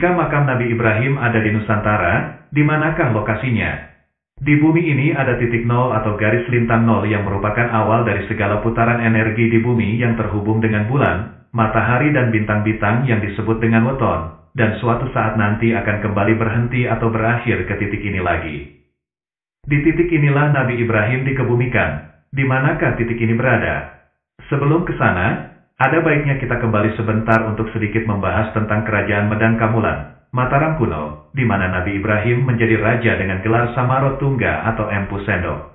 Jika makam Nabi Ibrahim ada di Nusantara, di manakah lokasinya? Di bumi ini ada titik nol atau garis lintang nol yang merupakan awal dari segala putaran energi di bumi yang terhubung dengan bulan, matahari dan bintang-bintang yang disebut dengan weton, dan suatu saat nanti akan kembali berhenti atau berakhir ke titik ini lagi. Di titik inilah Nabi Ibrahim dikebumikan. Di manakah titik ini berada? Sebelum ke sana, ada baiknya kita kembali sebentar untuk sedikit membahas tentang kerajaan Medang Kamulan, Mataram kuno, di mana Nabi Ibrahim menjadi raja dengan gelar Samarotungga atau Empu Sendok.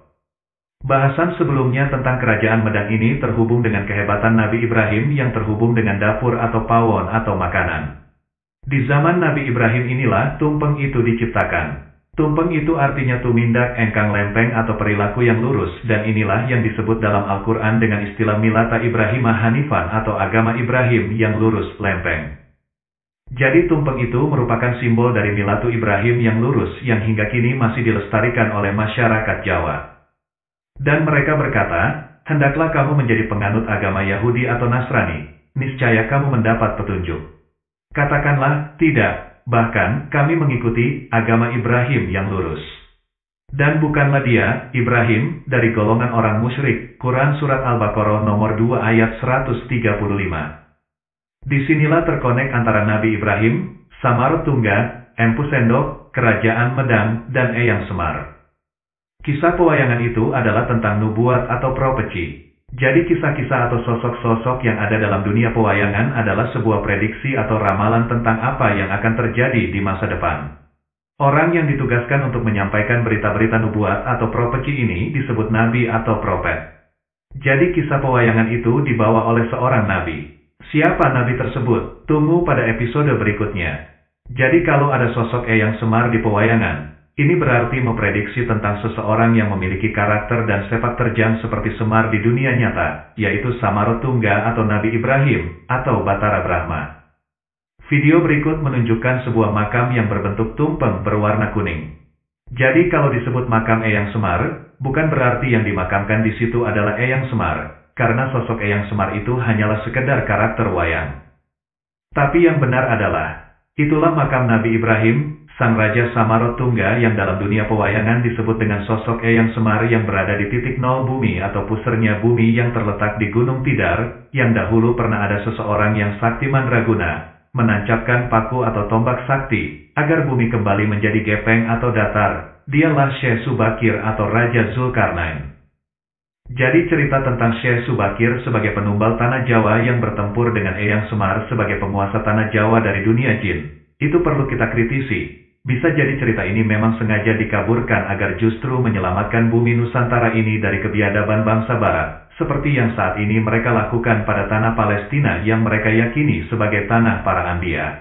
Bahasan sebelumnya tentang kerajaan Medang ini terhubung dengan kehebatan Nabi Ibrahim yang terhubung dengan dapur atau pawon atau makanan. Di zaman Nabi Ibrahim inilah tumpeng itu diciptakan. Tumpeng itu artinya tumindak engkang lempeng atau perilaku yang lurus, dan inilah yang disebut dalam Al-Quran dengan istilah Milata Ibrahimah Hanifan atau agama Ibrahim yang lurus lempeng. Jadi tumpeng itu merupakan simbol dari Milatu Ibrahim yang lurus yang hingga kini masih dilestarikan oleh masyarakat Jawa. Dan mereka berkata, hendaklah kamu menjadi penganut agama Yahudi atau Nasrani, niscaya kamu mendapat petunjuk. Katakanlah, tidak. Bahkan, kami mengikuti agama Ibrahim yang lurus. Dan bukanlah dia, Ibrahim, dari golongan orang musyrik. Quran Surat Al-Baqarah nomor 2 ayat 135. Disinilah terkonek antara Nabi Ibrahim, Samarotungga, Empu Sendok, Kerajaan Medang, dan Eyang Semar. Kisah pewayangan itu adalah tentang nubuat atau profesi. Jadi kisah-kisah atau sosok-sosok yang ada dalam dunia pewayangan adalah sebuah prediksi atau ramalan tentang apa yang akan terjadi di masa depan. Orang yang ditugaskan untuk menyampaikan berita-berita nubuat atau profesi ini disebut nabi atau profet. Jadi kisah pewayangan itu dibawa oleh seorang nabi. Siapa nabi tersebut? Tunggu pada episode berikutnya. Jadi kalau ada sosok Eyang Semar di pewayangan, ini berarti memprediksi tentang seseorang yang memiliki karakter dan sepak terjang seperti Semar di dunia nyata, yaitu Samarotungga atau Nabi Ibrahim, atau Batara Brahma. Video berikut menunjukkan sebuah makam yang berbentuk tumpeng berwarna kuning. Jadi kalau disebut makam Eyang Semar, bukan berarti yang dimakamkan di situ adalah Eyang Semar, karena sosok Eyang Semar itu hanyalah sekedar karakter wayang. Tapi yang benar adalah, itulah makam Nabi Ibrahim, Sang Raja Samarotungga yang dalam dunia pewayangan disebut dengan sosok Eyang Semar yang berada di titik nol bumi atau pusernya bumi yang terletak di Gunung Tidar, yang dahulu pernah ada seseorang yang sakti mandraguna, menancapkan paku atau tombak sakti, agar bumi kembali menjadi gepeng atau datar. Dialah Syekh Subakir atau Raja Zulkarnain. Jadi cerita tentang Syekh Subakir sebagai penumbal tanah Jawa yang bertempur dengan Eyang Semar sebagai penguasa tanah Jawa dari dunia jin, itu perlu kita kritisi. Bisa jadi cerita ini memang sengaja dikaburkan agar justru menyelamatkan bumi Nusantara ini dari kebiadaban bangsa Barat, seperti yang saat ini mereka lakukan pada tanah Palestina yang mereka yakini sebagai tanah para anbiya.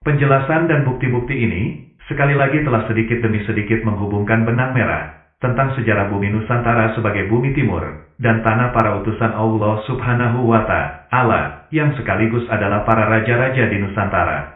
Penjelasan dan bukti-bukti ini, sekali lagi telah sedikit demi sedikit menghubungkan benang merah tentang sejarah bumi Nusantara sebagai bumi timur, dan tanah para utusan Allah Subhanahu wa Ta'ala, yang sekaligus adalah para raja-raja di Nusantara.